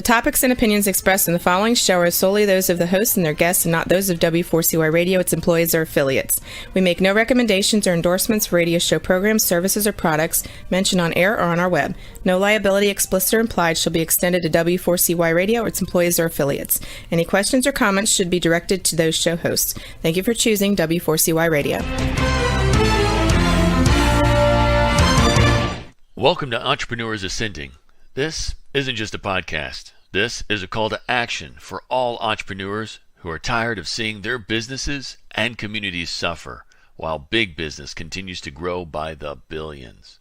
topics and opinions expressed in the following show are solely those of the host and their guests and not those of W4CY Radio, its employees, or affiliates. We make no recommendations or endorsements for radio show programs, services, or products mentioned on air or on our web. No liability, explicit or implied, shall be extended to W4CY Radio or its employees or affiliates. Any questions or comments should be directed to those show hosts. Thank you for choosing W4CY Radio. Welcome to Entrepreneurs Ascending. This isn't just a podcast. This is a call to action for all entrepreneurs who are tired of seeing their businesses and communities suffer while big business continues to grow by the billions.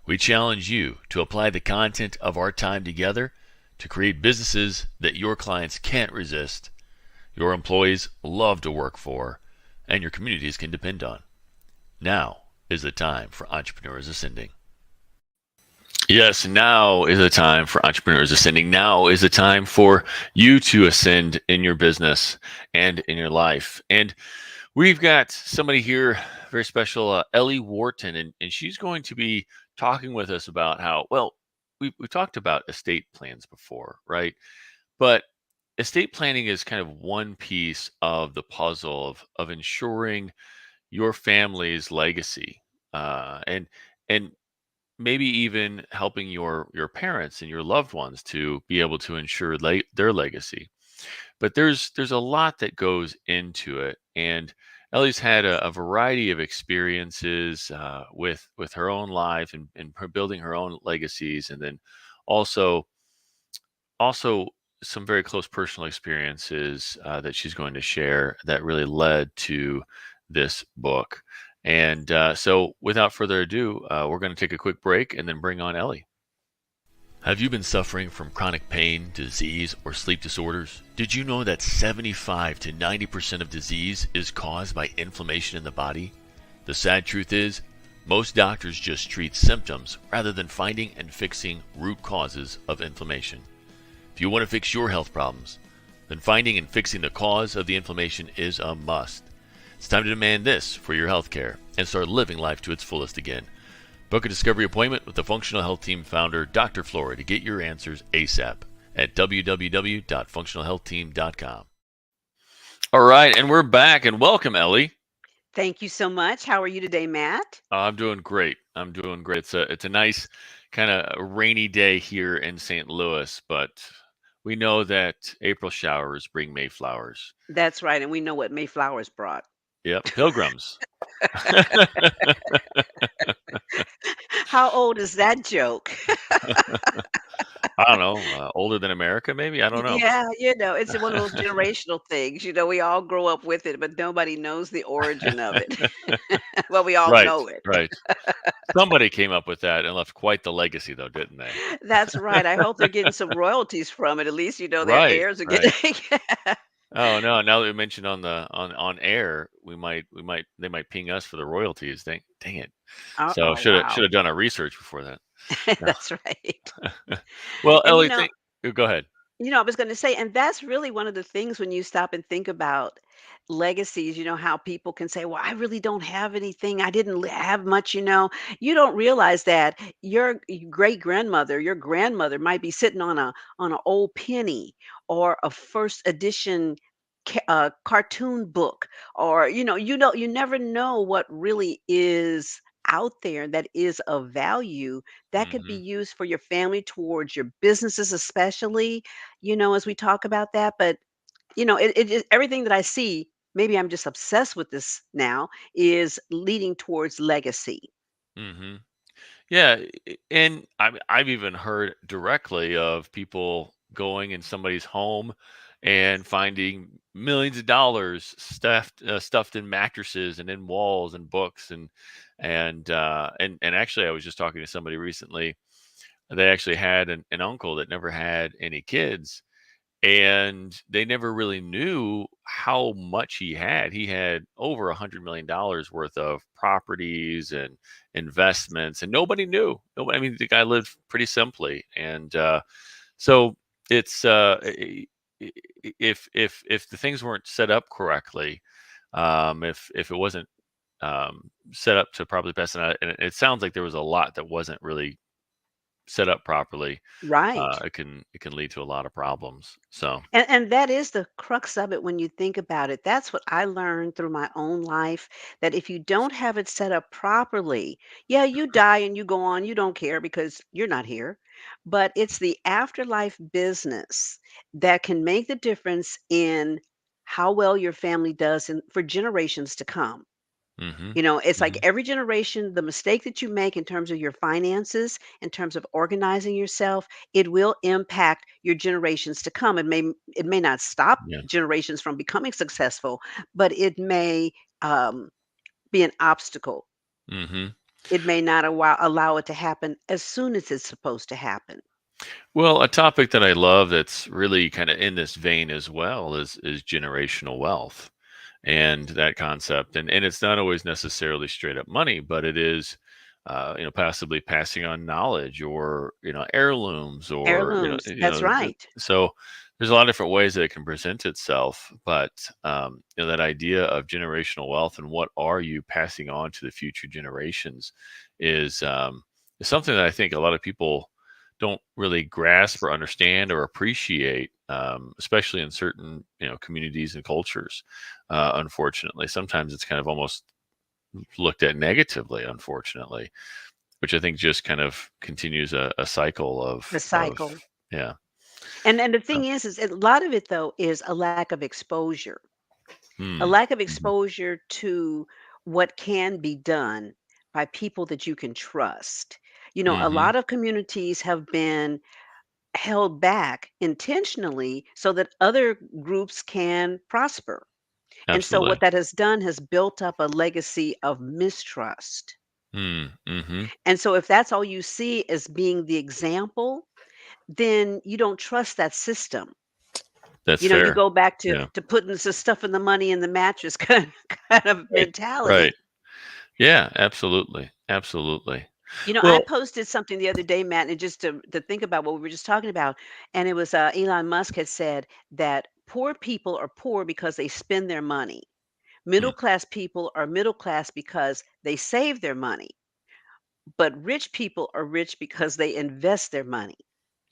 We challenge you to apply the content of our time together to create businesses that your clients can't resist, your employees love to work for, and your communities can depend on. Now is the time for Entrepreneurs Ascending. Yes, now is the time for Entrepreneurs Ascending. Now is the time for you to ascend in your business and in your life. And we've got somebody here, very special, Ellie Wharton, and she's going to be talking with us about how, well, we've talked about estate plans before, right? But estate planning is kind of one piece of the puzzle of ensuring your family's legacy, and maybe even helping your parents and your loved ones to be able to ensure their legacy. But there's a lot that goes into it, and Ellie's had a variety of experiences with her own life and her building her own legacies, and then also some very close personal experiences that she's going to share that really led to this book. And so without further ado, we're going to take a quick break and then bring on Ellie. Have you been suffering from chronic pain, disease, or sleep disorders? Did you know that 75 to 90% of disease is caused by inflammation in the body? The sad truth is, most doctors just treat symptoms rather than finding and fixing root causes of inflammation. If you want to fix your health problems, then finding and fixing the cause of the inflammation is a must. It's time to demand this for your health care and start living life to its fullest again. Book a discovery appointment with the Functional Health Team founder, Dr. Flora, to get your answers ASAP at www.functionalhealthteam.com. All right, and we're back, and welcome, Ellie. Thank you so much. How are you today, Matt? I'm doing great. It's a nice kind of rainy day here in St. Louis, but we know that April showers bring May flowers. That's right, and we know what May flowers brought. Yep, pilgrims. How old is that joke? I don't know, older than America, maybe? I don't know. Yeah, it's one of those generational things. We all grow up with it, but nobody knows the origin of it. Well, we all know it. Right. Somebody came up with that and left quite the legacy, though, didn't they? That's right. I hope they're getting some royalties from it. At least, their heirs are getting. Oh no! Now that we mentioned on air, they might ping us for the royalties. Dang it! So should have done our research before that. That's right. Well, Ellie, go ahead. I was going to say, and that's really one of the things when you stop and think about legacies, how people can say, well, I really don't have anything. I didn't have much, You don't realize that your great grandmother, your grandmother might be sitting on an old penny or a first edition cartoon book, or you never know what really is out there that is of value that could be used for your family, towards your businesses, especially, as we talk about that. But everything that I see, maybe I'm just obsessed with this now, is leading towards legacy. Mm-hmm. Yeah, and I've even heard directly of people going in somebody's home and finding millions of dollars stuffed in mattresses and in walls and books and actually, I was just talking to somebody recently. They actually had an uncle that never had any kids, and they never really knew how much he had. He had over $100 million worth of properties and investments, and nobody knew. I mean, the guy lived pretty simply, and so it's if the things weren't set up correctly, if it wasn't set up to probably best, and it sounds like there was a lot that wasn't really set up properly, Right. it can lead to a lot of problems. So, And that is the crux of it when you think about it. That's what I learned through my own life, that if you don't have it set up properly, yeah, you die and you go on, you don't care because you're not here. But it's the afterlife business that can make the difference in how well your family does for generations to come. hmm It's like hmm every generation, the mistake that you make in terms of your finances, in terms of organizing yourself, it will impact your generations to come. It may not stop yeah, generations from becoming successful, but it may be an obstacle. hmm It may not allow it to happen as soon as it's supposed to happen. Well, a topic that I love that's really kind of in this vein as well is generational wealth and that concept. And it's not always necessarily straight up money, but it is possibly passing on knowledge or heirlooms or Heirlooms, that's right. so there's a lot of different ways that it can present itself. But that idea of generational wealth and what are you passing on to the future generations is is something that I think a lot of people don't really grasp or understand or appreciate, especially in certain communities and cultures. Unfortunately, sometimes it's kind of almost looked at negatively. Unfortunately, which I think just kind of continues a cycle The of cycle. yeah. And the So, thing is a lot of it though is a lack of exposure. A mm, lack of mhm, exposure to what can be done by people that you can trust. A mhm, lot of communities have been held back intentionally so that other groups can prosper. And so what absolutely. that has done has built up a legacy of mistrust. Mhm. And so if that's all you see as being the example, then you don't trust that system. That's You fair. go back to Yeah. putting the stuff in the money in the mattress kind of Right. Right. mentality. Yeah. Absolutely. Absolutely. I Well. posted something the other day, Matt, and just to think about what we were just talking about, and it was Elon Musk had said that poor people are poor because they spend their money. Middle Mm, class people are middle class because they save their money, but rich people are rich because they invest their money.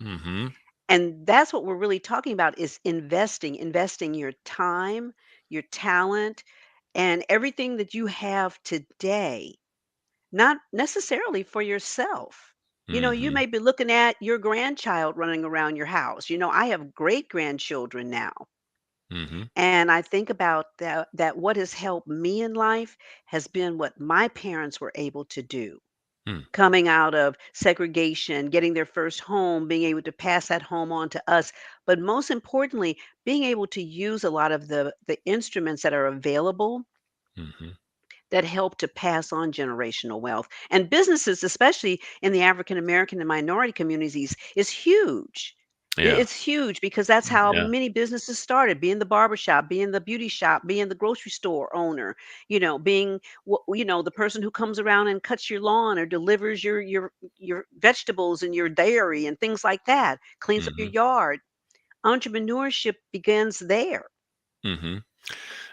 mhm. And that's what we're really talking about is investing your time, your talent, and everything that you have today. Not necessarily for yourself. You Mhm. may be looking at your grandchild running around your house. I have great grandchildren now. Mhm. And I think about that what has helped me in life has been what my parents were able to do. Mm, Coming out of segregation, getting their first home, being able to pass that home on to us, but most importantly, being able to use a lot of the instruments that are available mhm. that help to pass on generational wealth. And businesses, especially in the African American and minority communities, is huge. Yeah. It's huge because that's how Yeah. many businesses started, being the barbershop, being the beauty shop, being the grocery store owner, being the person who comes around and cuts your lawn or delivers your vegetables and your dairy and things like that, cleans up your Mhm. yard. Entrepreneurship begins there. Mhm.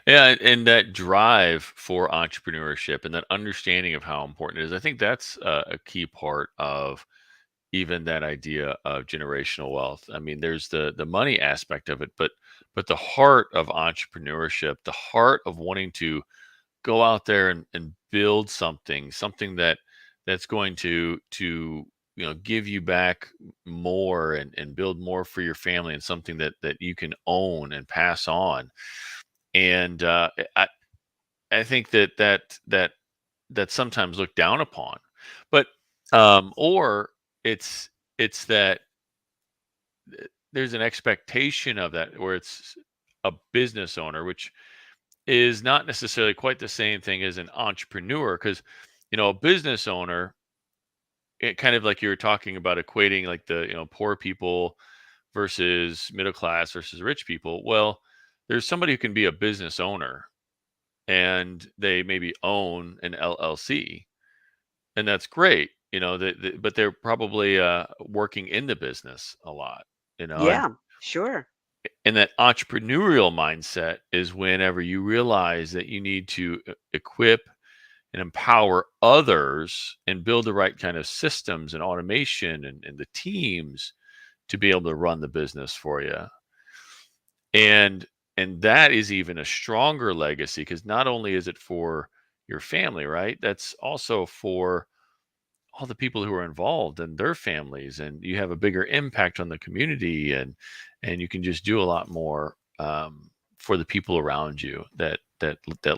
Yeah, and that drive for entrepreneurship and that understanding of how important it is, I think that's a key part of even that idea of generational wealth. I mean, there's the money aspect of it, but the heart of entrepreneurship, the heart of wanting to go out there and build something that's going to give you back more and build more for your family and something that you can own and pass on. And I think that's sometimes looked down upon, but or it's that there's an expectation of that where it's a business owner, which is not necessarily quite the same thing as an entrepreneur, because a business owner, it kind of like you were talking about equating like the poor people versus middle class versus rich people. Well, there's somebody who can be a business owner and they maybe own an LLC, and that's great. But they're probably working in the business a lot. And Yeah, sure. that entrepreneurial mindset is whenever you realize that you need to equip and empower others and build the right kind of systems and automation and the teams to be able to run the business for you. And that is even a stronger legacy, because not only is it for your family, right? That's also for all the people who are involved and their families, and you have a bigger impact on the community, and you can just do a lot more for the people around you that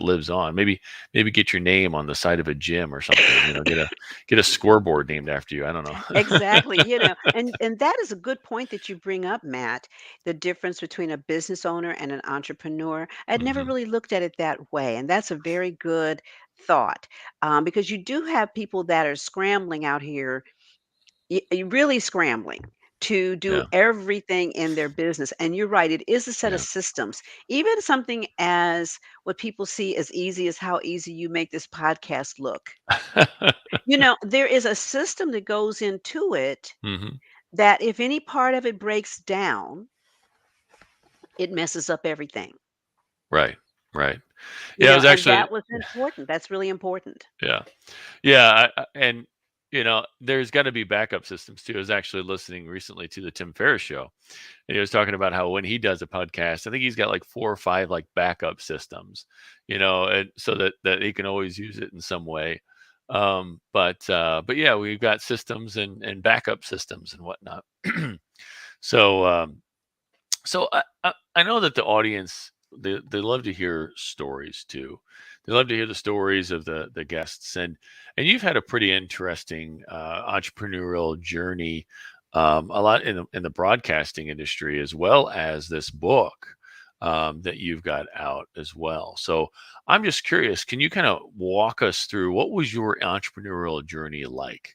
lives on. Maybe get your name on the side of a gym or something. Get a scoreboard named after you. I don't know. Exactly, and that is a good point that you bring up, Matt, the difference between a business owner and an entrepreneur. I'd never Hmm. really looked at it that way, and that's a very good thought, because you do have people that are scrambling out here, really scrambling to do Yeah, everything in their business. And you're right, it is a set of yeah. systems. Even something as what people see as easy as how easy you make this podcast look. There is a system that goes into it Hmm. that if any part of it breaks down, it messes up everything. Right, right. Yeah, I was And actually that was important. That's really important. yeah. Yeah, and there's got to be backup systems too. I was actually listening recently to the Tim Ferriss show, and he was talking about how when he does a podcast, I think he's got like 4 or 5 like backup systems, and so that he can always use it in some way. But yeah, we've got systems and backup systems and whatnot. So I know that the audience, they love to hear stories too. They love to hear the stories of the guests, and you've had a pretty interesting entrepreneurial journey, a lot in the broadcasting industry, as well as this book that you've got out as well. So I'm just curious, can you kind of walk us through what was your entrepreneurial journey like?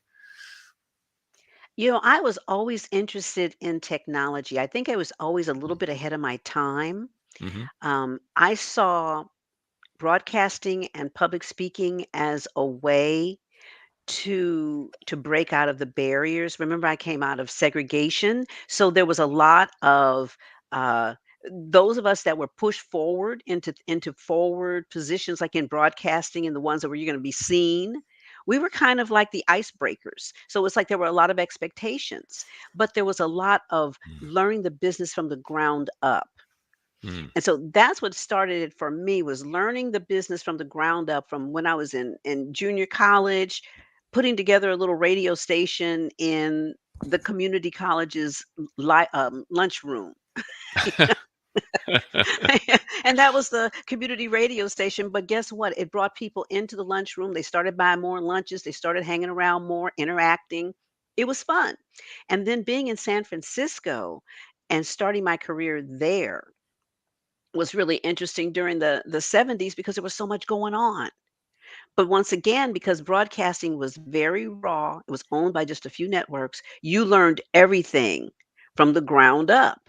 I was always interested in technology. I think I was always a little bit ahead of my time. Mm-hmm. I saw broadcasting and public speaking as a way to break out of the barriers. Remember, I came out of segregation, so there was a lot of uh, those of us that were pushed forward into forward positions, like in broadcasting, and the ones that were you're going to be seen. We were kind of like the icebreakers. So it's like there were a lot of expectations, but there was a lot of learning the business from the ground up. Mm-hmm. And so that's what started it for me, was learning the business from the ground up from when I was in junior college, putting together a little radio station in the community college's lunchroom. And that was the community radio station. But guess what? It brought people into the lunchroom. They started buying more lunches. They started hanging around more, interacting. It was fun. And then being in San Francisco and starting my career there was really interesting during the 70s because there was so much going on. But once again, because broadcasting was very raw, it was owned by just a few networks, you learned everything from the ground up.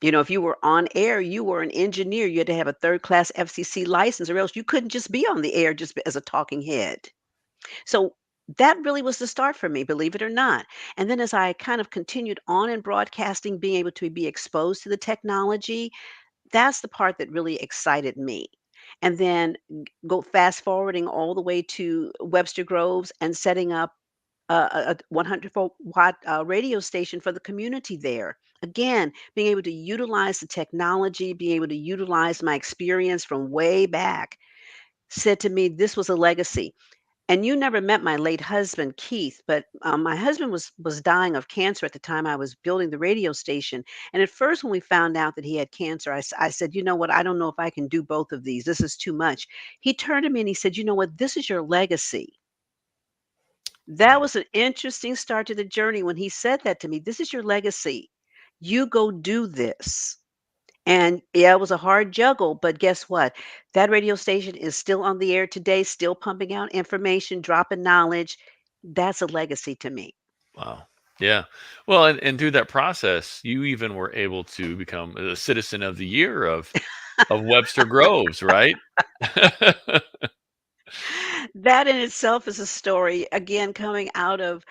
If you were on air, you were an engineer. You had to have a third class FCC license, or else you couldn't just be on the air just as a talking head. So that really was the start for me, believe it or not. And then as I kind of continued on in broadcasting, being able to be exposed to the technology, that's the part that really excited me. And then go fast forwarding all the way to Webster Groves and setting up a 100-watt radio station for the community there. Again, being able to utilize the technology, being able to utilize my experience from way back, said to me, this was a legacy. And you never met my late husband, Keith, but my husband was dying of cancer at the time I was building the radio station. And at first, when we found out that he had cancer, I said, you know what? I don't know if I can do both of these. This is too much. He turned to me and he said, you know what? This is your legacy. That Wow. was an interesting start to the journey when he said that to me. This is your legacy. You go do this. And yeah, it was a hard juggle, but guess what? That radio station is still on the air today, still pumping out information, dropping knowledge. That's a legacy to me. Wow. Yeah. Well, and through that process, you even were able to become a citizen of the year of Webster Groves, right? That in itself is a story, again, coming out of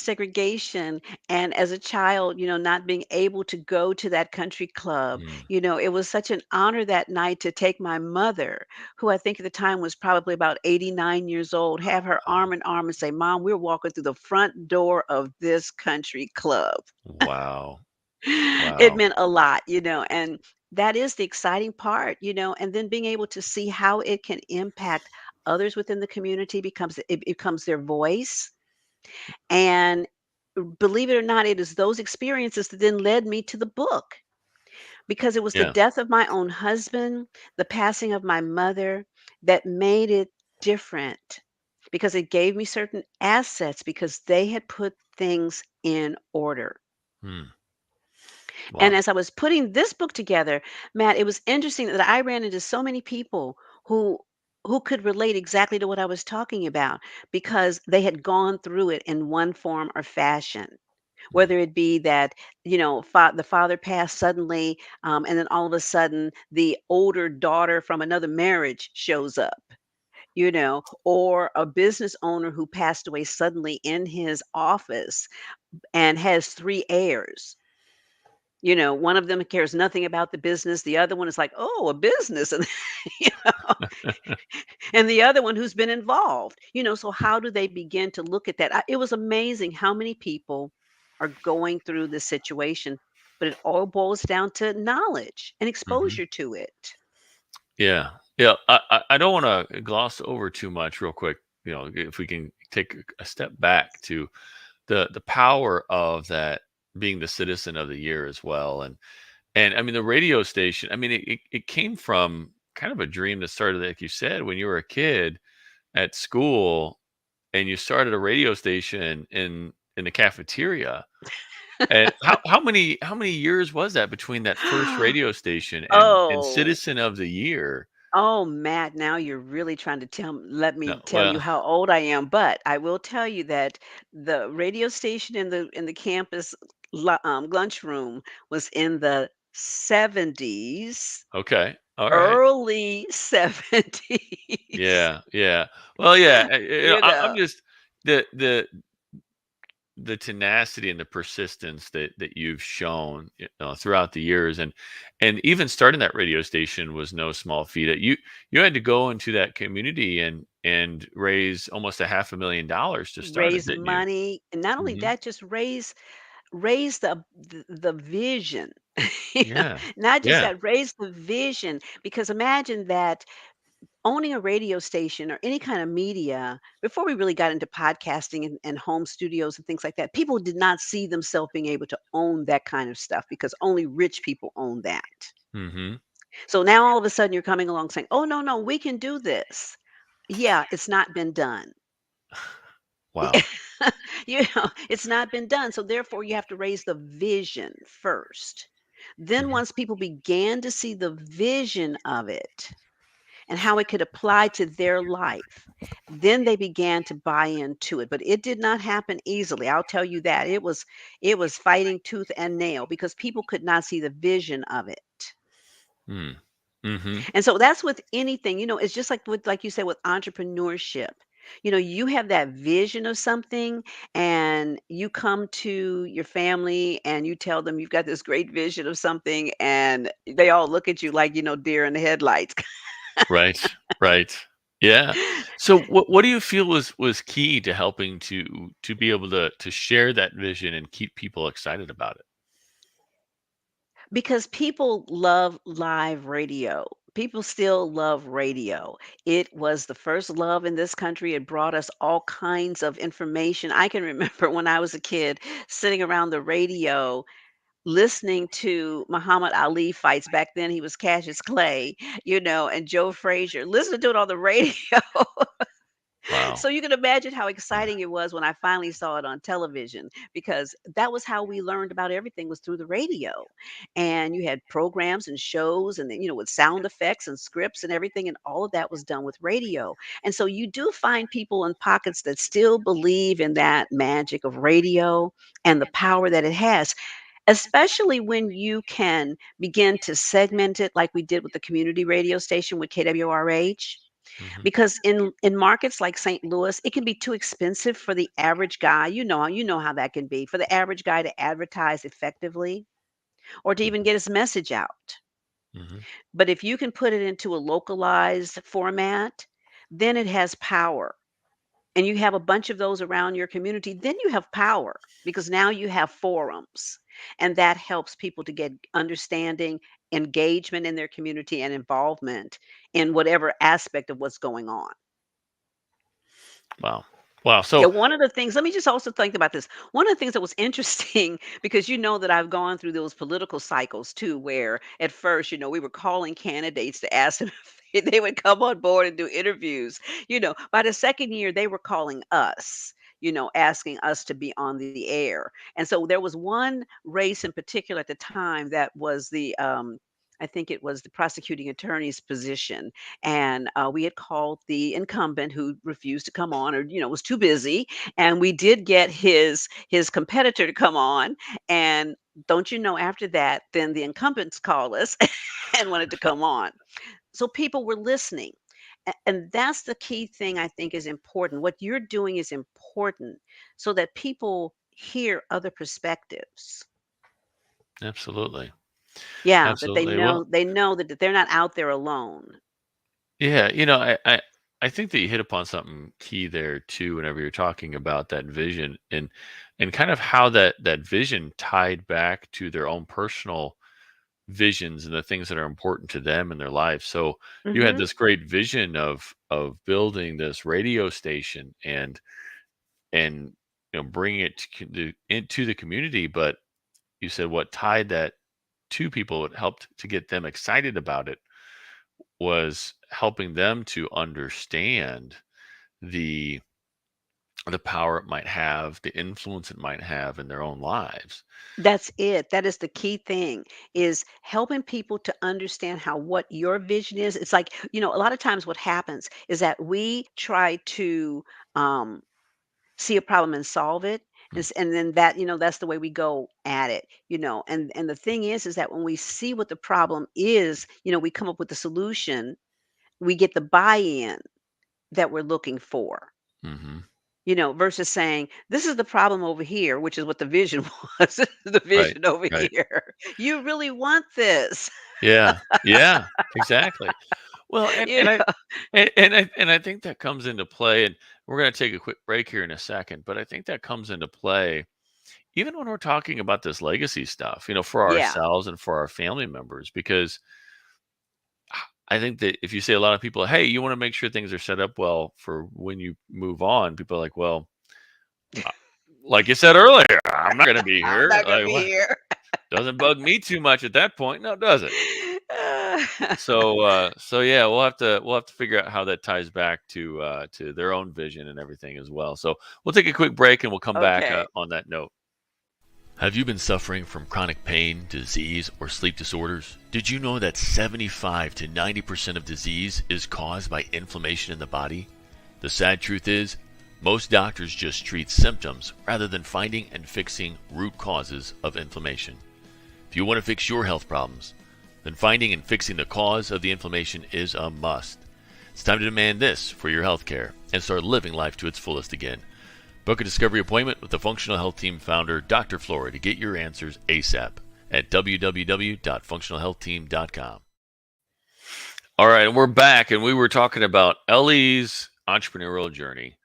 segregation, and as a child, not being able to go to that country club. Mm. It was such an honor that night to take my mother, who I think at the time was probably about 89 years old, have her Wow. arm in arm and say, "Mom, we're walking through the front door of this country club." Wow. It Wow. meant a lot, and that is the exciting part, and then being able to see how it can impact others within the community becomes their voice. And believe it or not, it is those experiences that then led me to the book, because it was the Yeah. death of my own husband, the passing of my mother, that made it different, because it gave me certain assets because they had put things in order. Hmm. And Wow. as I was putting this book together, Matt, it was interesting that I ran into so many people who could relate exactly to what I was talking about, because they had gone through it in one form or fashion. Mm. Whether it be that, the father passed suddenly, and then all of a sudden the older daughter from another marriage shows up, or a business owner who passed away suddenly in his office and has three heirs. One of them cares nothing about the business. The other one is like, "Oh, a business," and you know, and the other one who's been involved. So how do they begin to look at that? It was amazing how many people are going through this situation, but it all boils down to knowledge and Hmm. exposure to it. Yeah. Yeah. I don't want to gloss over too much real quick. If we can take a step back to the power of that being the citizen of the year as well. And I mean the radio station, I mean it came from kind of a dream that started, like you said, when you were a kid at school and you started a radio station in the cafeteria. And how many years was that between that first radio station and Oh, citizen of the year? oh, Matt, now you're really trying to let No, me tell you well, how old I am. But I will tell you that the radio station in the campus lunchroom was in the 70s, okay, all right. early 70s. Yeah, yeah. Well, yeah, You I'm know, just the tenacity and the persistence that you've shown, throughout the years, and even starting that radio station was no small feat. You had to go into that community and raise almost $500,000 to start it, raise didn't you? money, and not only Hmm. that, just raise the vision. Yeah, Not just yeah. that, raise the vision, because imagine that owning a radio station or any kind of media, before we really got into podcasting and home studios and things like that, people did not see themselves being able to own that kind of stuff because only rich people own that. Hmm. So now all of a sudden you're coming along saying, "Oh, no, no, we can do this." Yeah, it's not been done. Wow. It's not been done. So therefore you have to raise the vision first. Then Hmm. once people began to see the vision of it, and how it could apply to their life. Then they began to buy into it, but it did not happen easily. I'll tell you that. It was fighting tooth and nail because people could not see the vision of it. Mm. Hmm. And so that's with anything, it's just like you said with entrepreneurship. You have that vision of something and you come to your family and you tell them you've got this great vision of something and they all look at you like, deer in the headlights. Right, right. Yeah. So what do you feel was key to helping to be able to share that vision and keep people excited about it? Because people love live radio. People still love radio. It was the first love in this country. It brought us all kinds of information. I can remember when I was a kid sitting around the radio listening to Muhammad Ali fights. Back then he was Cassius Clay, and Joe Frazier. Listening to it on the radio. Wow. So you can imagine how exciting it was when I finally saw it on television, because that was how we learned about everything, was through the radio. And you had programs and shows and then, with sound effects and scripts and everything, and all of that was done with radio. And so you do find people in pockets that still believe in that magic of radio and the power that it has, especially when you can begin to segment it like we did with the community radio station with KWRH. Hmm. because in markets like St. Louis, it can be too expensive for the average guy. You know how that can be for the average guy to advertise effectively or to even get his message out. Hmm. But if you can put it into a localized format, then it has power. And you have a bunch of those around your community, then you have power because now you have forums. And that helps people to get understanding, engagement in their community, and involvement in whatever aspect of what's going on. Wow. Wow. Yeah, So, one of the things, let me just also think about this. One of the things that was interesting, because you know that I've gone through those political cycles too, where at first, we were calling candidates to ask them if they would come on board and do interviews. By the second year, they were calling us, asking us to be on the air. And so there was one race in particular at the time that was I think it was the prosecuting attorney's position, and we had called the incumbent who refused to come on, or was too busy, and we did get his competitor to come on. And don't you know, after that, then the incumbents called us and wanted to come on, so people were listening. And that's the key thing I think is important. What you're doing is important so that people hear other perspectives. absolutely. Yeah, that they Absolutely. Well, know that they're not out there alone. yeah, I think that you hit upon something key there too, whenever you're talking about that vision and kind of how that vision tied back to their own personal visions and the things that are important to them in their life. So you had Hmm. this great vision of building this radio station and bringing it into the community, but you said what tied that to people, what helped to get them excited about it was helping them to understand the the power it might have, the influence it might have in their own lives. That's it. That is the key thing, is helping people to understand how what your vision is. It's like, a lot of times what happens is that we try to um, see a problem and solve it. Mm, And then that, that's the way we go at it, and the thing is that when we see what the problem is, we come up with the solution, we get the buy-in that we're looking for. mhm. Versus saying, "This is the problem over here," which is what the vision was. "This is the Right, vision over right. here. You really want this." Yeah, yeah, exactly. Well, You know? and I think that comes into play, and we're gonna take a quick break here in a second, but I think that comes into play even when we're talking about this legacy stuff, for Yeah. ourselves and for our family members, because I think that if you say a lot of people, "Hey, you wanna make sure things are set up well for when you move on," people are like, "Well, uh, like you said earlier, I'm not gonna be I'm here." not gonna Like, be what? here. Doesn't bug me too much at that point, now does it? So yeah, we'll have to figure out how that ties back to their own vision and everything as well. So we'll take a quick break and we'll come back Okay. on that note. Have you been suffering from chronic pain, disease, or sleep disorders? Did you know that 75 to 90% of disease is caused by inflammation in the body? The sad truth is, most doctors just treat symptoms rather than finding and fixing root causes of inflammation. If you want to fix your health problems, then finding and fixing the cause of the inflammation is a must. It's time to demand this for your health care and start living life to its fullest again. Book a discovery appointment with the Functional Health Team founder, Dr. Flora, to get your answers ASAP at www.functionalhealthteam.com. All right, and we're back, and we were talking about Ellie's entrepreneurial journey,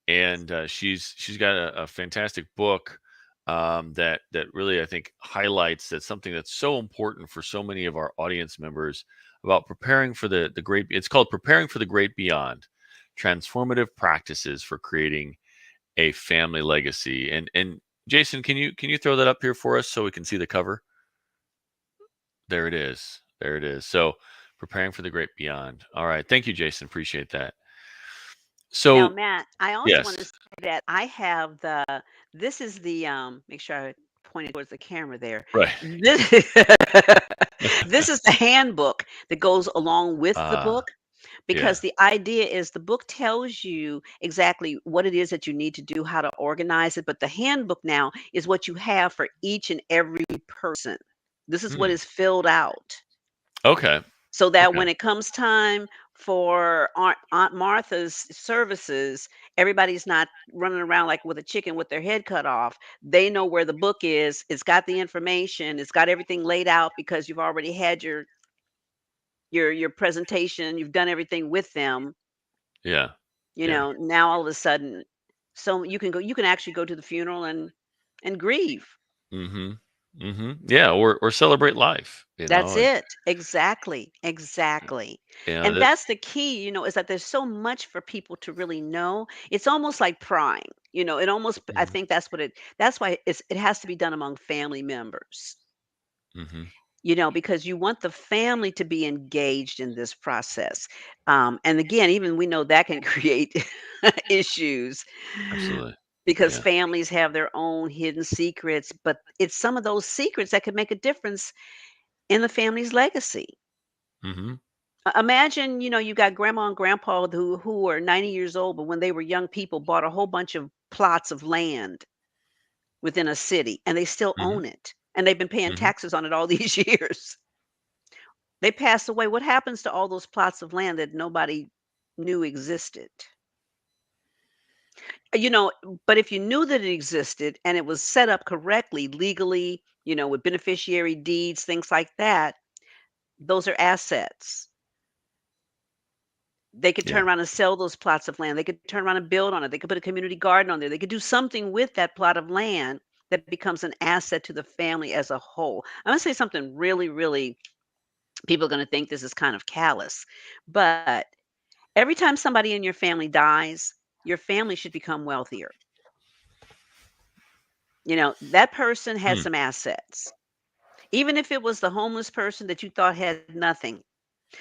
and she's got a fantastic book that really I think highlights that something that's so important for so many of our audience members about preparing for the great. It's called Preparing for the Great Beyond: Transformative Practices for Creating a Family Legacy. And Jason, can you throw that up here for us so we can see the cover? There it is. There it is. So preparing for the great beyond. All right. Thank you, Jason. Appreciate that. Now, So Matt, I also want to yes. say that I have this is the, make sure I pointed towards the camera there. Right. This this is the handbook that goes along with the Uh book. Because yeah. the idea is the book tells you exactly what it is that you need to do, how to organize it, but the handbook now is what you have for each and every person. This is what Hmm. is filled out, Okay. so that Okay. when it comes time for Aunt Martha's services, everybody's not running around like with a chicken with their head cut off. They know where the book is. It's got the information. It's got everything laid out because you've already had your presentation. You've done everything with them. Yeah. You Yeah. know, now all of a sudden, so you can actually go to the funeral and grieve. Mhm. Mhm. Yeah, or celebrate life, That's and it. Exactly. Exactly. And that that's the key, is that there's so much for people to really know. It's almost like prying. It almost I Mhm. think that's why it has to be done among family members. Mhm. Because you want the family to be engaged in this process. And again, even we know that can create issues Absolutely. because Yeah. families have their own hidden secrets, but it's some of those secrets that could make a difference in the family's legacy. Mhm. Imagine, you got grandma and grandpa who are 90 years old, but when they were young people, bought a whole bunch of plots of land within a city, and they still Mhm. own it, and they've been paying Mhm. taxes on it all these years. They passed away. What happens to all those plots of land that nobody knew existed? You know, but if you knew that it existed and it was set up correctly, legally, with beneficiary deeds, things like that, those are assets. They could turn Yeah. around and sell those plots of land. They could turn around and build on it. They could put a community garden on there. They could do something with that plot of land that becomes an asset to the family as a whole. I'm going to say something really, really, people are going to think this is kind of callous, but every time somebody in your family dies, your family should become wealthier. That person has Hmm. some assets. Even if it was the homeless person that you thought had nothing.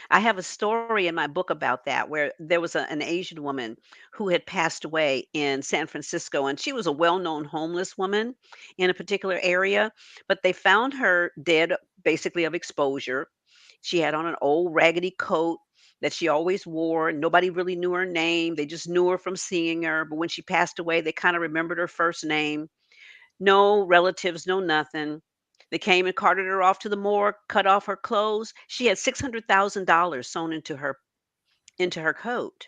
I have a story in my book about that where there was an Asian woman who had passed away in San Francisco, and she was a well known homeless woman in a particular area. But they found her dead basically of exposure. She had on an old raggedy coat that she always wore. Nobody really knew her name. They just knew her from seeing her. But when she passed away, they kind of remembered her first name. No relatives, no nothing. They came and carted her off to the morgue, cut off her clothes. She had $600,000 sewn into her coat.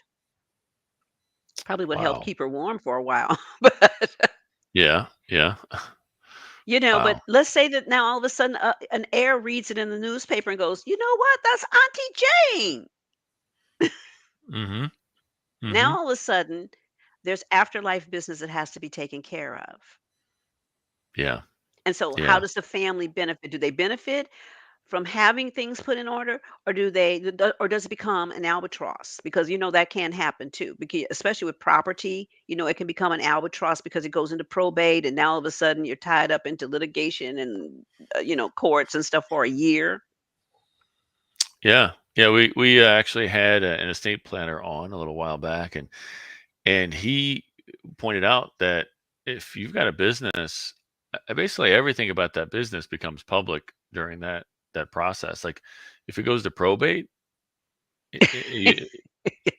Probably would help Wow. keep her warm for a while. But Yeah. Yeah. but Wow. let's say that now all of a sudden an heir reads it in the newspaper and goes, "You know what? That's Auntie Jane." Mhm. Now Mhm. all of a sudden there's afterlife business that has to be taken care of. Yeah. And so how Yeah. does the family benefit? Do they benefit from having things put in order, or or does it become an albatross? Because that can happen too, because especially with property, it can become an albatross because it goes into probate, and now all of a sudden you're tied up into litigation and courts and stuff for a year. Yeah. Yeah, we actually had an estate planner on a little while back, and he pointed out that if you've got a business, basically everything about that business becomes public during that process. Like, if it goes to probate,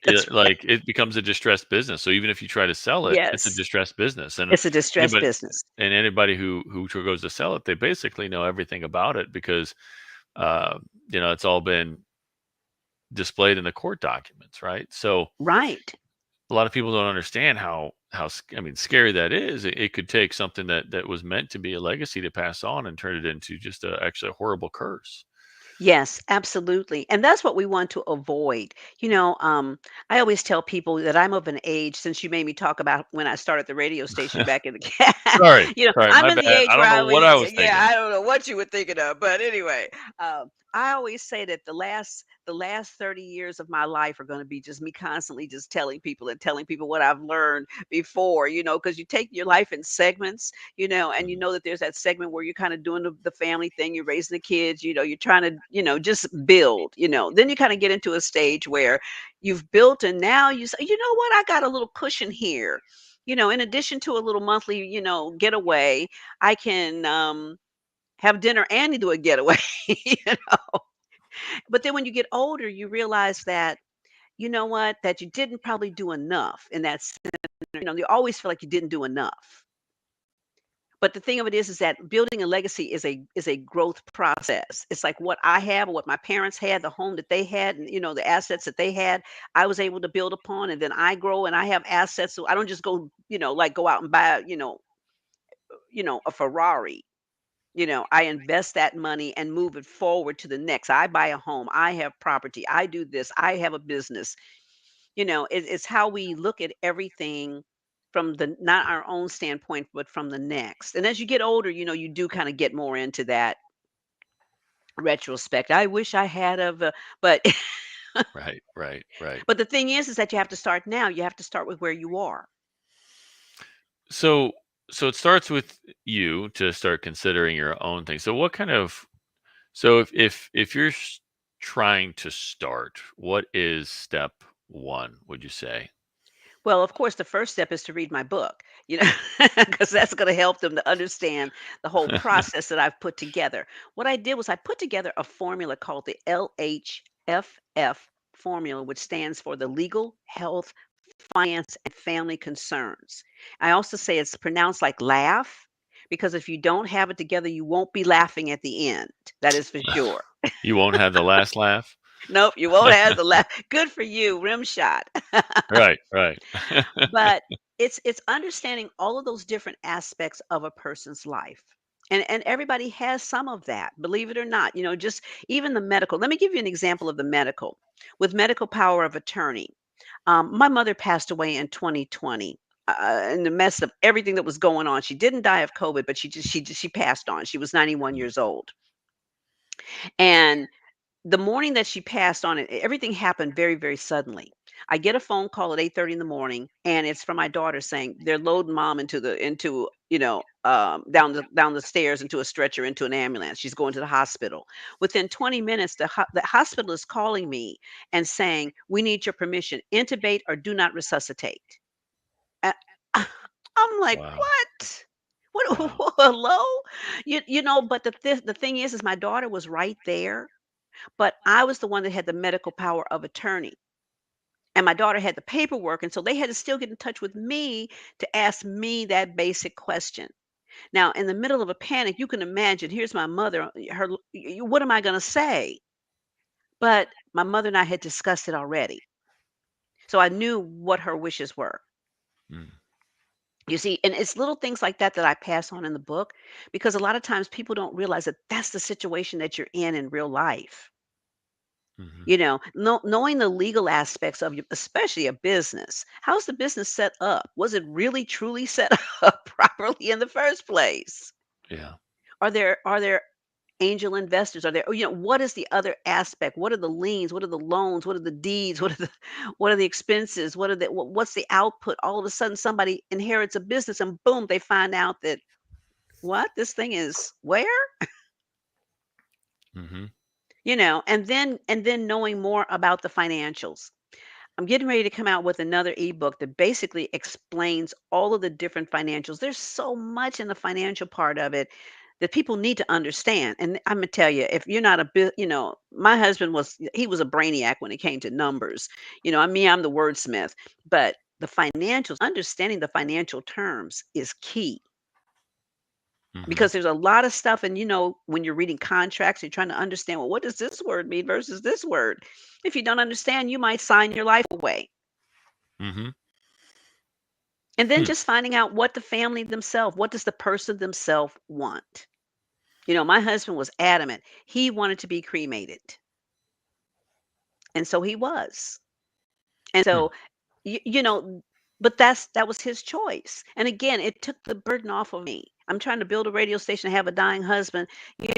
That's right. like, it becomes a distressed business. So even if you try to sell it, it's a Yes, distressed business, it's a distressed anybody business. anybody who goes to sell it, they basically know everything about it because uh, it's all been displayed in the court documents, right? So Right. a lot of people don't understand I mean, scary that is. It could take something that was meant to be a legacy to pass on and turn it into just actually a horrible curse. Yes, absolutely. And that's what we want to avoid. I always tell people that I'm of an age, since you made me talk about when I started the radio station back in the Sorry, sorry, I'm my in the bad. age I where don't I know what was, I was yeah, thinking. I don't know what you were thinking of, but anyway, I always say that the last 30 years of my life are going to be just me constantly just telling people what I've learned before, because you take your life in segments, and you Mhm. know that there's that segment where you're kind of doing the family thing, you're raising the kids, you're trying to, just build, then you kind of get into a stage where you've built and now you say, you know what, I got a little cushion here. In addition to a little monthly, getaway, I can have dinner and do a getaway. But then when you get older, you realize that, that you didn't probably do enough in that sense. You always feel like you didn't do enough. But the thing of it is that building a legacy is a growth process. It's like what I have or what my parents had, the home that they had, and the assets that they had, I was able to build upon, and then I grow and I have assets. So I don't just go, like go out and buy, a Ferrari. I invest that money and move it forward to the next. I buy a home. I have property. I do this. I have a business. It's how we look at everything from the not our own standpoint, but from the next. And as you get older, you do kind of get more into that retrospect. I wish I had but Right, right, right. but the thing is that you have to start now. You have to start with where you are. So so it starts with you to start considering your own thing. So what kind of so if you're trying to start, what is step one, would you say? Well, of course, the first step is to read my book, because that's going to help them to understand the whole process that I've put together. What I did was I put together a formula called the LHFF formula, which stands for the legal, health, finance, and family concerns. I also say it's pronounced like laugh, because if you don't have it together, you won't be laughing at the end. That is for sure. You won't have the last laugh? Nope, you won't have the laugh. Good for you, rim shot. Right, right. But it's understanding all of those different aspects of a person's life. And everybody has some of that, believe it or not. Just even the medical. Let me give you an example of the medical. With medical power of attorney, my mother passed away in 2020. In the mess of everything that was going on, she didn't die of COVID, but she passed on. She was 91 Mm, years old, and the morning that she passed on, everything happened very, very suddenly. I get a phone call at 8:30 in the morning, and it's from my daughter saying they're loading mom down the stairs into a stretcher into an ambulance. She's going to the hospital. Within 20 minutes, the hospital is calling me and saying we need your permission, intubate or do not resuscitate. Uh, I'm like, wow, what? What? wow. Hello? But the thing is my daughter was right there, but I was the one that had the medical power of attorney. And my daughter had the paperwork. And so they had to still get in touch with me to ask me that basic question. Now, in the middle of a panic, you can imagine, here's my mother, what am I going to say? But my mother and I had discussed it already. So I knew what her wishes were. Mm, You see, and it's little things like that that I pass on in the book because a lot of times people don't realize that that's the situation that you're in real life. mhm. Knowing the legal aspects of especially a business. How's the business set up? Was it really truly set up properly in the first place? Yeah. Are there angel investors? Are there, what is the other aspect? What are the liens? What are the loans? What are the deeds? What are the expenses? What's the output? All of a sudden somebody inherits a business and boom, they find out that what? This thing is where? Mhm. And then knowing more about the financials. I'm getting ready to come out with another ebook that basically explains all of the different financials. There's so much in the financial part of it that people need to understand. And I'm gonna tell you, if you're not a bit, my husband he was a brainiac when it came to numbers. I'm the wordsmith, but the financials, understanding the financial terms is key Mhm. because there's a lot of stuff. And when you're reading contracts, you're trying to understand, well, what does this word mean versus this word? If you don't understand, you might sign your life away. Mhm. And then Hmm. just finding out what the family themselves, what does the person themselves want? My husband was adamant. He wanted to be cremated. And so he was. And Hmm. so, you, you know, but that was his choice. And again, it took the burden off of me. I'm trying to build a radio station, have a dying husband,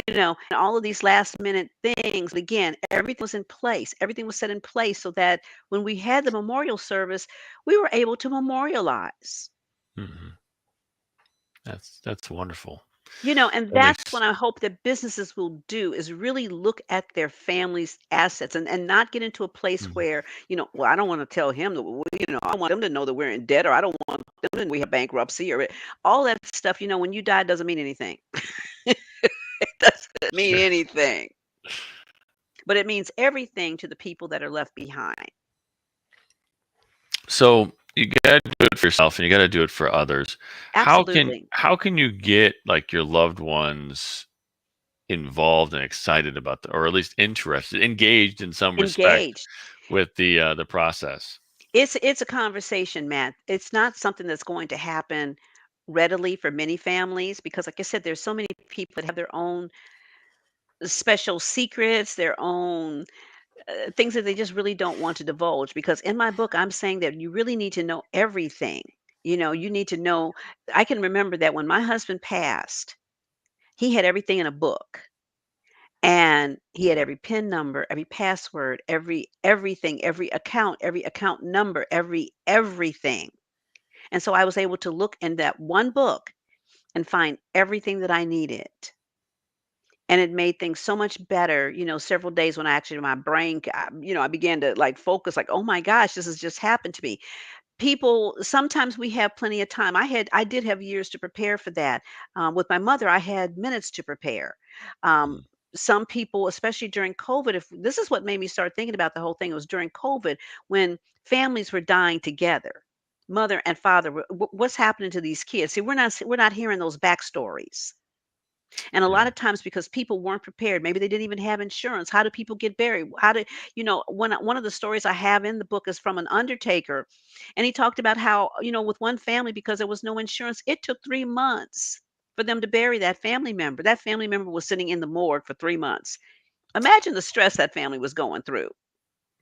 and all of these last minute things. But again, everything was in place. Everything was set in place so that when we had the memorial service, we were able to memorialize. Mhm. That's wonderful. And That that's what makes I hope that businesses will do is really look at their family's assets and not get into a place mhm. where, well, I don't want to tell him that, I want them to know that we're in debt or I don't want them to know we have bankruptcy or all that stuff, when you die doesn't mean anything. It doesn't mean Sure. anything, but it means everything to the people that are left behind. So you gotta do it for yourself and you gotta do it for others. Absolutely. How can you get like your loved ones involved and excited about or at least interested, engaged in some respect Engaged. with the process? It's a conversation, Matt. It's not something that's going to happen readily for many families because, like I said, there's so many people that have their own special secrets, their own things that they just really don't want to divulge. Because in my book, I'm saying that you really need to know everything. You need to know. I can remember that when my husband passed, he had everything in a book. And he had every PIN number, every password, everything, every account number, everything. And so I was able to look in that one book and find everything that I needed. And it made things so much better, several days when I actually my brain, I began to like focus like, "Oh my gosh, this has just happened to me." People sometimes we have plenty of time. I did have years to prepare for that. With my mother, I had minutes to prepare. Um, Mhm. some people, especially during COVID, if this is what made me start thinking about the whole thing, it was during COVID when families were dying together. Mother and father, what's happening to these kids? See, we're not hearing those backstories. And a lot Yeah. of times because people weren't prepared, maybe they didn't even have insurance. How do people get buried? One of the stories I have in the book is from an undertaker, and he talked about how, with one family, because there was no insurance, it took 3 months for them to bury that family member. That family member was sitting in the morgue for 3 months. Imagine the stress that family was going through.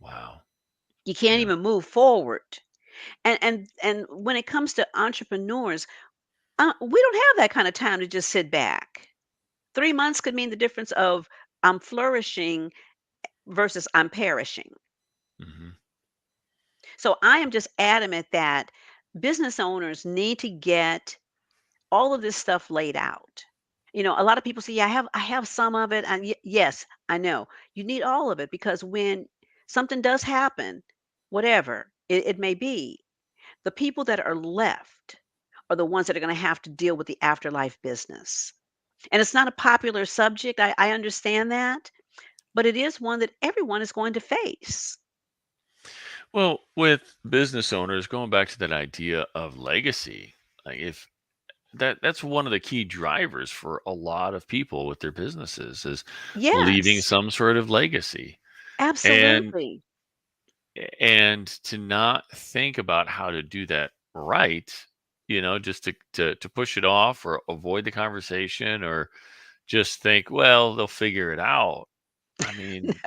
Wow. You can't Yeah. even move forward. And when it comes to entrepreneurs, we don't have that kind of time to just sit back. 3 months could mean the difference of I'm flourishing versus I'm perishing. Hmm. So I am just adamant that business owners need to get all of this stuff laid out. A lot of people say, "Yeah, I have some of it." And yes, I know. You need all of it because when something does happen, whatever it may be, the people that are left are the ones that are going to have to deal with the afterlife business. And it's not a popular subject. I understand that. But it is one that everyone is going to face. Well, with business owners, going back to that idea of legacy, like if that's one of the key drivers for a lot of people with their businesses is leaving Yes, some sort of legacy. And absolutely. and to not think about how to do that right, just to push it off or avoid the conversation or just think, well, they'll figure it out. I mean,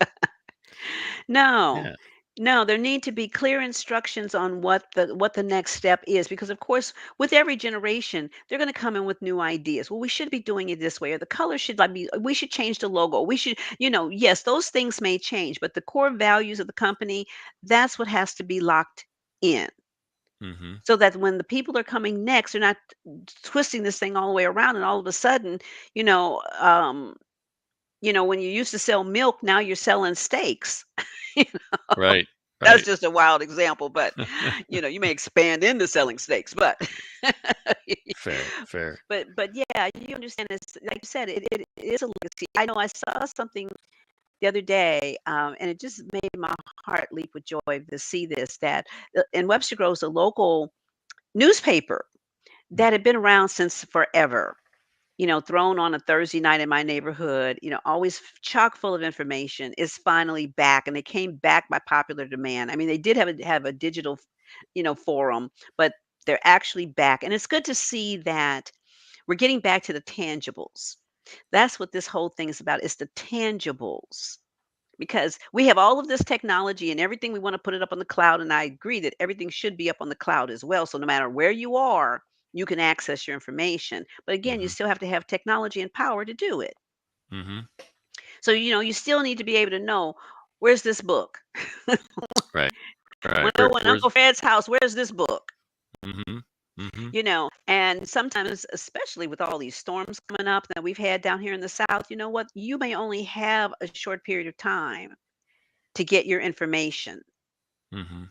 No. yeah. No, there need to be clear instructions on what the next step is because of course with every generation they're going to come in with new ideas. Well, we should be doing it this way or the color should like be we should change the logo. We should, yes, those things may change, but the core values of the company, that's what has to be locked in. Hmm. So that when the people are coming next, they're not twisting this thing all the way around and all of a sudden, you know, um, when you used to sell milk, now you're selling steaks. You know, Right. that's Right. just a wild example, but you may expand into selling steaks, but Fair. Fair. but yeah, you understand it's like you said, it is a legacy. I know I saw something the other day, and it just made my heart leap with joy to see this that in Webster Groves, a local newspaper that had been around since forever, thrown on a Thursday night in my neighborhood, always chock full of information, is finally back. And they came back by popular demand. I mean, they did have a digital, forum, but they're actually back. And it's good to see that we're getting back to the tangibles. That's what this whole thing is about. It's the tangibles because we have all of this technology and everything we want to put it up on the cloud, and I agree that everything should be up on the cloud as well, so no matter where you are, you can access your information, but again, you Hmm. still have to have technology and power to do it. Hmm. So you still need to be able to know, where's this book? Right. Right. When Where's Uncle Fred's house, where's this book? hmm hmm And sometimes, especially with all these storms coming up that we've had down here in the south, you know what, you may only have a short period of time to get your information. hmm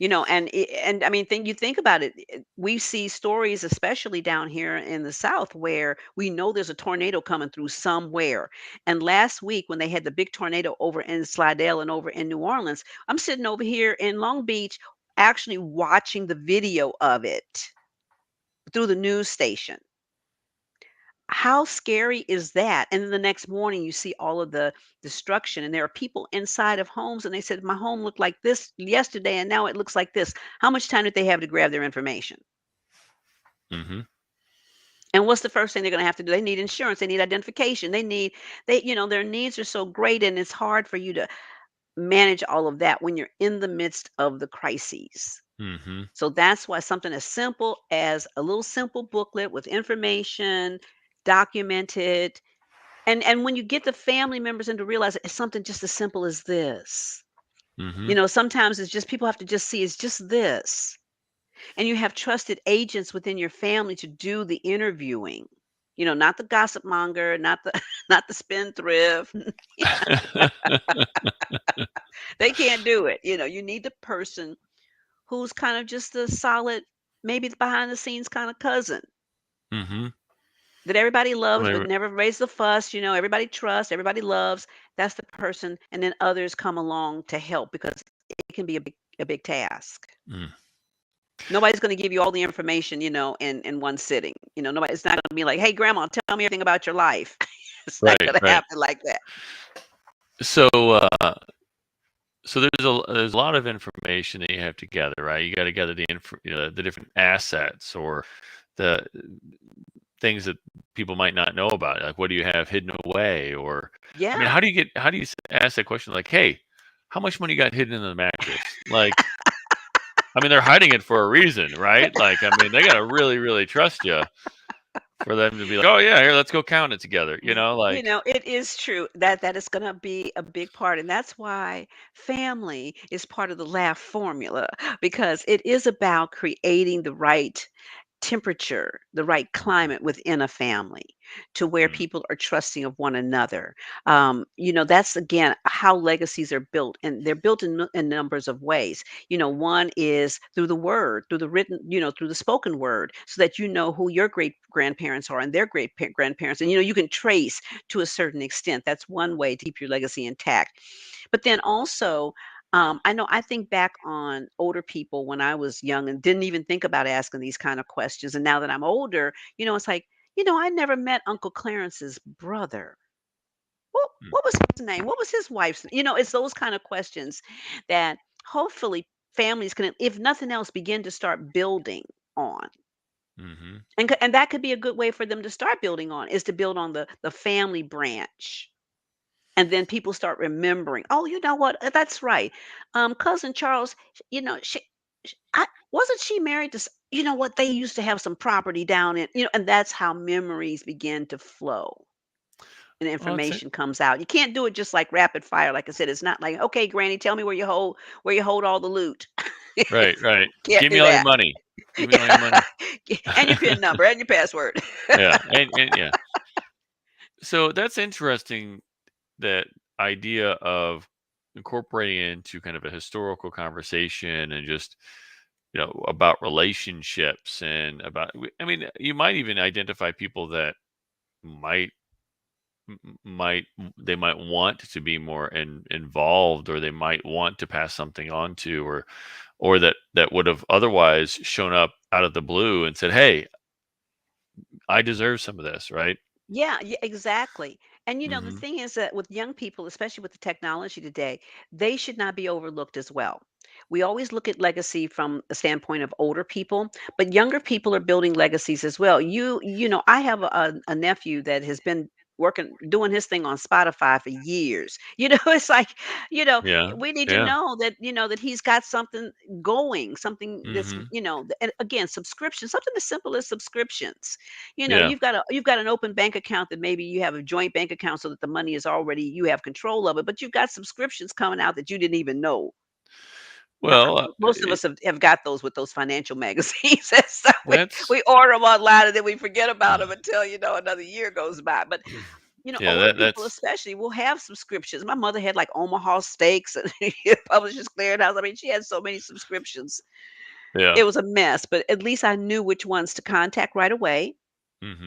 And I mean, think you think about it. We see stories, especially down here in the South, where we know there's a tornado coming through somewhere. And last week, when they had the big tornado over in Slidell and over in New Orleans, I'm sitting over here in Long Beach. actually watching the video of it through the news station. How scary is that? And then the next morning, you see all of the destruction, and there are people inside of homes, and they said, "My home looked like this yesterday, and now it looks like this." How much time did they have to grab their information? Mm-hmm. And what's the first thing they're going to have to do? They need insurance. They need identification. Their needs are so great, and it's hard for you to manage all of that when you're in the midst of the crises. Mm-hmm. So that's why something as simple as a little simple booklet with information documented. And when you get the family members in to realize it's something just as simple as this. Mm-hmm. Sometimes it's just people have to just see it's just this. And you have trusted agents within your family to do the interviewing. Not the gossip monger, not the not the spendthrift. They can't do it. You need the person who's kind of just a solid, maybe behind the scenes kind of cousin Mm-hmm. that everybody loves but Well, never raise the fuss. Everybody trusts, everybody loves. That's the person, and then others come along to help because it can be a big task. mm, Nobody's going to give you all the information, in one sitting. Nobody. It's not going to be like, "Hey, grandma, tell me everything about your life." It's not right, going to right. happen like that. So, so there's a lot of information that you have to gather, right? You got to gather the different assets or the things that people might not know about. Like, what do you have hidden away? Or, I mean, Yeah. how do you ask that question? Like, hey, how much money got hidden in the mattress? Like, I mean, they're hiding it for a reason, right? Like, I mean, they got to really, really trust you for them to be like, oh yeah, here, let's go count it together. Like, It is true that is going to be a big part, and that's why family is part of the laugh formula because it is about creating the right temperature, the right climate within a family to where mm, people are trusting of one another. That's again how legacies are built, and they're built in numbers of ways. One is through the word, through the written, through the spoken word, so that you know who your great grandparents are and their grandparents, and you can trace to a certain extent. That's one way to keep your legacy intact. But then also, I think back on older people when I was young and didn't even think about asking these kind of questions. And now that I'm older, it's like, I never met Uncle Clarence's brother. What mm, what was his name? What was his wife's? It's those kind of questions that hopefully families can, if nothing else, begin to start building on. mm-hmm. And that could be a good way for them to start building on is to build on the family branch. And then people start remembering, oh, you know what? That's right. Cousin Charles, wasn't she married to, you know what? They used to have some property down in, and that's how memories begin to flow and Well, that's it. information comes out. You can't do it just like rapid fire. Like I said, it's not like, okay, Granny, tell me where you hold all the loot. Right, right. Can't Give me do all your that. money. Give me all your money. And your PIN number and your password. Yeah, and yeah. So that's interesting. That idea of incorporating into kind of a historical conversation and just about relationships and about. I mean, you might even identify people that might might they might want to be more involved, or they might want to pass something on to, or that would have otherwise shown up out of the blue and said, hey, I deserve some of this, right? Yeah, yeah, exactly. And the Hmm. thing is that with young people, especially with the technology today, they should not be overlooked as well. We always look at legacy from a standpoint of older people, but younger people are building legacies as well. I have a nephew that has been doing his thing on Spotify for years. It's like, you know, Yeah, we need to yeah. know that he's got something going, something that's, Hmm. and again, subscription, something as simple as subscriptions. Yeah. You've got an open bank account that maybe you have a joint bank account so that the money is already you have control of it, but you've got subscriptions coming out that you didn't even know. Now, Well, most of us have got those with those financial magazines, and so we that's we order them online and then we forget about them until another year goes by. But yeah, older people that's especially will have subscriptions. My mother had like Omaha Steaks and Publishers Clearinghouse. I mean, she had so many subscriptions. yeah. It was a mess, but at least I knew which ones to contact right away.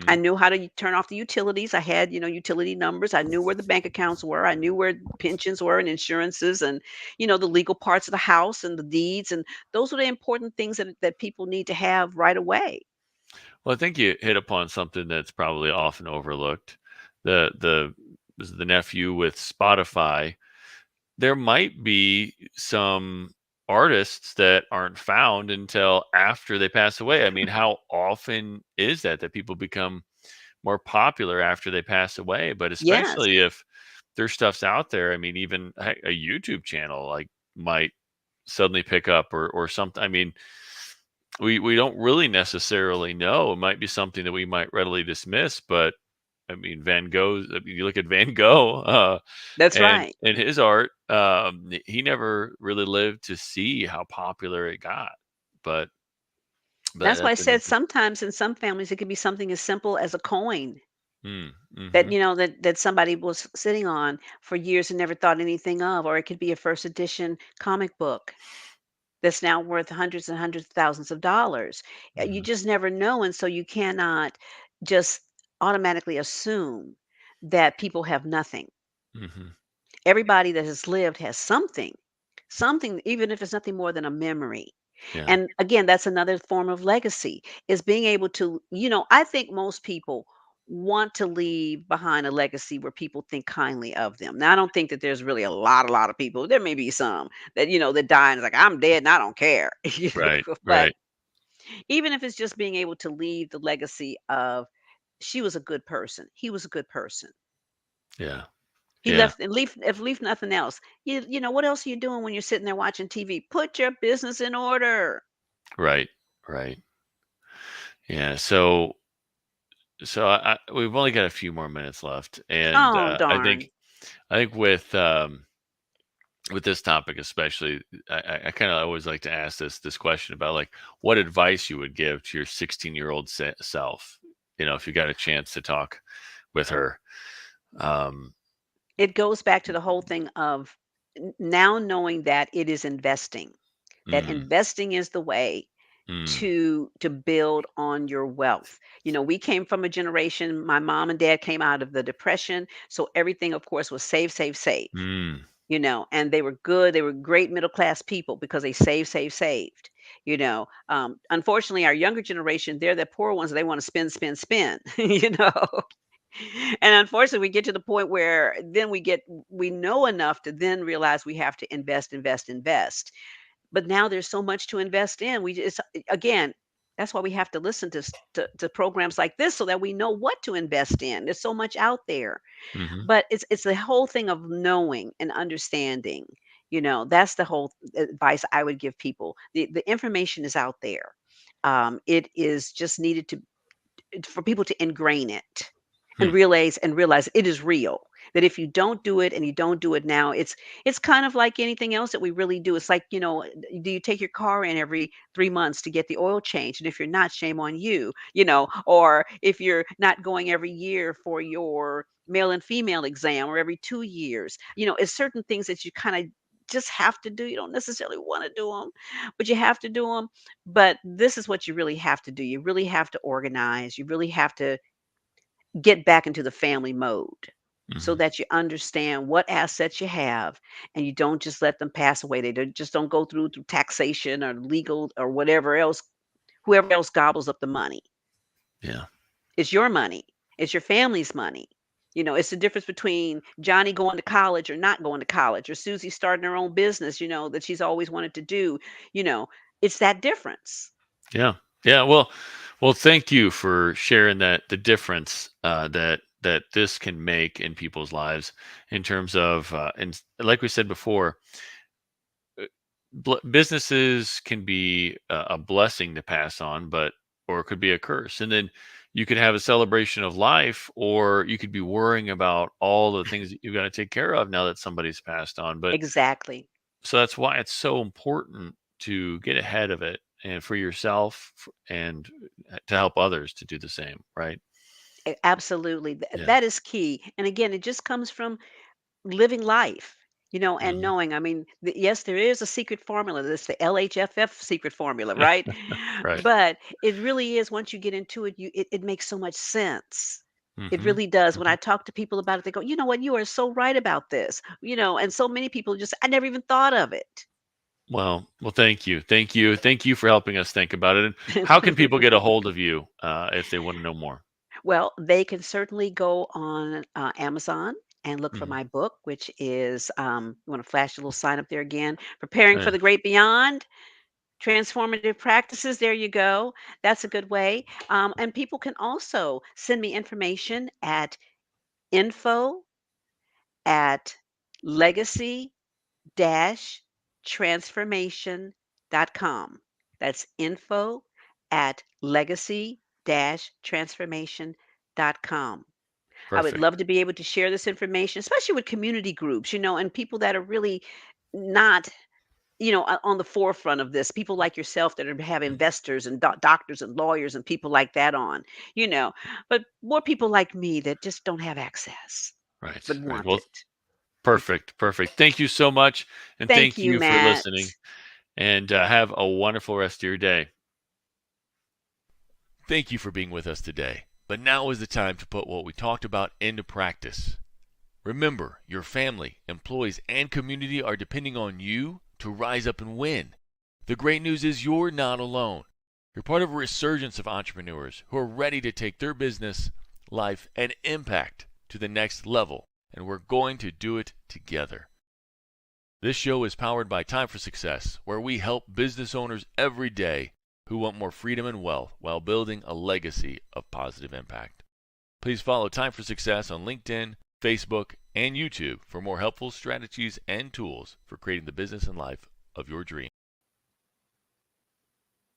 I Mhm. knew how to turn off the utilities. I had, utility numbers. I knew where the bank accounts were. I knew where pensions were and insurances and, the legal parts of the house and the deeds. And those are the important things that people need to have right away. Well, I think you hit upon something that's probably often overlooked. The the nephew with Spotify, there might be some artists that aren't found until after they pass away. I mean, how often is that people become more popular after they pass away? But Yes, especially if their stuff's out there, I mean, even a YouTube channel like might suddenly pick up or something. I mean, we don't really necessarily know. It might be something that we might readily dismiss, but I mean, Van Gogh. I mean, you look at Van Gogh, that's right. and his art. He never really lived to see how popular it got, but That's why I that's an said interest. sometimes in some families it could be something as simple as a coin Mm, that mm-hmm, that somebody was sitting on for years and never thought anything of, or it could be a first edition comic book that's now worth hundreds and hundreds of thousands of dollars. You mm-hmm, just never know, and so you cannot just automatically assume that people have nothing. mm-hmm. Everybody that has lived has something, even if it's nothing more than a memory. Yeah, And again, that's another form of legacy is being able to, I think most people want to leave behind a legacy where people think kindly of them. Now, I don't think that there's really a lot of people. There may be some that, that die and it's like, I'm dead and I don't care. right, But right. even if it's just being able to leave the legacy of she was a good person. He was a good person. Yeah, He yeah, left and leave if leave nothing else. What else are you doing when you're sitting there watching TV? Put your business in order. right, right. Yeah. So we've only got a few more minutes left, and Oh, darn. I think with this topic especially, I kind of always like to ask this question about like what advice you would give to your 16-year-old self. If you got a chance to talk with her. Um, It goes back to the whole thing of now knowing that it is investing, that mm, investing is the way mm, to build on your wealth. We came from a generation, my mom and dad came out of the depression, so everything of course was save, save, save. mm, And they were good, they were great middle class people because they saved. Unfortunately, our younger generation, they're the poor ones, they want to spend, spend, spend. And unfortunately, we get to the point where then we know enough to then realize we have to invest, invest, invest. But now there's so much to invest in. We just again, that's why we have to listen to programs like this so that we know what to invest in. There's so much out there. hmm But it's the whole thing of knowing and understanding. That's the whole advice I would give people. The information is out there. It is just needed to for people to ingrain it hmm, and realize it is real. That if you don't do it and you don't do it now, it's kind of like anything else that we really do. It's like, do you take your car in every 3 months to get the oil change? And if you're not, shame on you, or if you're not going every year for your male and female exam or every 2 years, it's certain things that you kind of just have to do. You don't necessarily want to do them, but you have to do them. But this is what you really have to do. You really have to organize. You really have to get back into the family mode so hmm, that you understand what assets you have and you don't just let them pass away. Just don't go through taxation or legal or whatever else, whoever else gobbles up the money. yeah, It's your money. It's your family's money. It's the difference between Johnny going to college or not going to college, or Susie starting her own business, that she's always wanted to do. You know, it's that difference. yeah, yeah. Well, thank you for sharing the difference that this can make in people's lives in terms of and like we said before, businesses can be a blessing to pass on, but or it could be a curse. And then you could have a celebration of life, or you could be worrying about all the things that you've got to take care of now that somebody's passed on. But Exactly. so that's why it's so important to get ahead of it and for yourself and to help others to do the same, right? Absolutely. Yeah. That is key. And again, it just comes from living life. And Hmm. knowing, I mean, yes, there is a secret formula. That's the LHFF secret formula, right? Right. But it really is, once you get into it, it makes so much sense. It Hmm. really does. When Hmm. I talk to people about it, they go, you know what, you are so right about this. And so many people just, I never even thought of it. Well, thank you for helping us think about it. And how can people get a hold of you if they want to know more? Well, they can certainly go on Amazon and look for Hmm. my book, which is, you want to flash a little sign up there again, Preparing for Yeah, the Great Beyond. Transformative practices, there you go. That's a good way. And people can also send me information at info at legacy transformation.com. That's info at legacy transformation.com. I would perfect. love to be able to share this information, especially with community groups, and people that are really not on the forefront of this, people like yourself that have investors and doctors and lawyers and people like that on, you know, but more people like me that just don't have access but Right, right. want Well, it. perfect, perfect. Thank you so much, and Thank thank you, you for Matt. listening. And have a wonderful rest of your day. Thank you for being with us today. But now is the time to put what we talked about into practice. Remember, your family, employees, and community are depending on you to rise up and win. The great news is you're not alone. You're part of a resurgence of entrepreneurs who are ready to take their business, life, and impact to the next level, and we're going to do it together. This show is powered by Time for Success, where we help business owners every day who want more freedom and wealth while building a legacy of positive impact. Please follow Time for Success on LinkedIn, Facebook, and YouTube for more helpful strategies and tools for creating the business and life of your dreams.